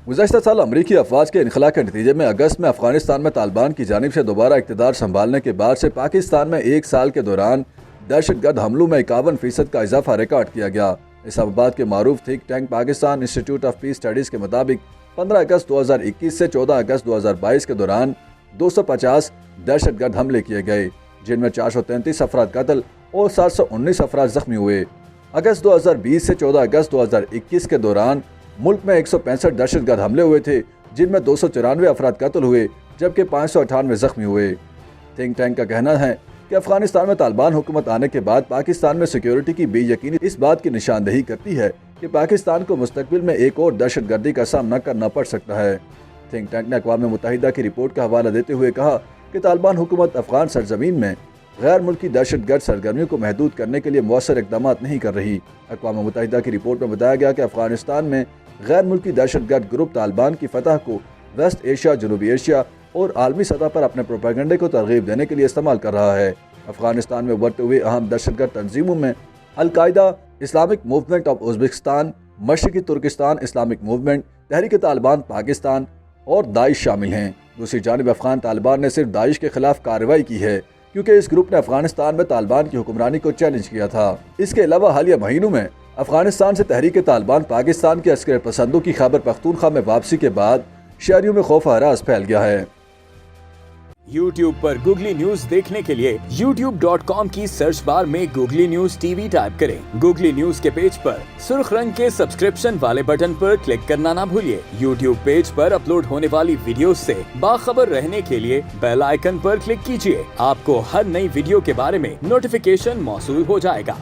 گزشتہ سال امریکی افواج کے انخلا کے نتیجے میں اگست میں افغانستان میں طالبان کی جانب سے دوبارہ اقتدار سنبھالنے کے بعد سے پاکستان میں ایک سال کے دوران دہشت گرد حملوں میں 51% کا اضافہ ریکارڈ کیا گیا۔ اسلام آباد کے معروف think tank Pakistan institute of peace studies کے مطابق 15 اگست 2021 سے 14 اگست 2022 کے دوران 250 دہشت گرد حملے کیے گئے، جن میں 433 افراد قتل اور 719 افراد زخمی ہوئے۔ اگست 2020 سے 14 اگست 2021 کے دوران ملک میں 165 دہشت گرد حملے ہوئے تھے، جن میں 294 افراد قتل ہوئے جبکہ 598 زخمی ہوئے۔ تھنک ٹینک کا کہنا ہے کہ افغانستان میں طالبان حکومت آنے کے بعد پاکستان میں سیکیورٹی کی بے یقینی اس بات کی نشاندہی کرتی ہے کہ پاکستان کو مستقبل میں ایک اور دہشت گردی کا سامنا کرنا پڑ سکتا ہے۔ تھنک ٹینک نے اقوام متحدہ کی رپورٹ کا حوالہ دیتے ہوئے کہا کہ طالبان حکومت افغان سرزمین میں غیر ملکی دہشت گرد سرگرمیوں کو محدود کرنے کے لیے مؤثر اقدامات نہیں کر رہی۔ اقوام متحدہ کی رپورٹ میں بتایا گیا کہ افغانستان میں غیر ملکی دہشت گرد گروپ طالبان کی فتح کو ویسٹ ایشیا، جنوبی ایشیا اور عالمی سطح پر اپنے پروپیگنڈے کو ترغیب دینے کے لیے استعمال کر رہا ہے۔ افغانستان میں ابھرتے ہوئے اہم دہشت گرد تنظیموں میں القاعدہ، اسلامک موومنٹ آف ازبکستان، مشرقی ترکستان اسلامک موومنٹ، تحریک طالبان پاکستان اور داعش شامل ہیں۔ دوسری جانب افغان طالبان نے صرف داعش کے خلاف کارروائی کی ہے کیونکہ اس گروپ نے افغانستان میں طالبان کی حکمرانی کو چیلنج کیا تھا۔ اس کے علاوہ حالیہ مہینوں میں افغانستان سے تحریک طالبان پاکستان کے عسکری پسندوں کی خیبر پختونخوا میں واپسی کے بعد شہریوں میں خوف و ہراس پھیل گیا ہے۔ YouTube پر گوگلی نیوز دیکھنے کے لیے youtube.com کی سرچ بار میں googly news T V type کریں۔ گوگلی نیوز کے پیج پر سرخ رنگ کے سبسکرپشن والے بٹن پر کلک کرنا نہ بھولیے۔ YouTube پیج پر اپلوڈ ہونے والی ویڈیوز سے باخبر رہنے کے لیے بیل آئیکن پر کلک کیجیے۔ آپ کو ہر نئی ویڈیو کے بارے میں نوٹیفیکیشن موصول ہو جائے گا۔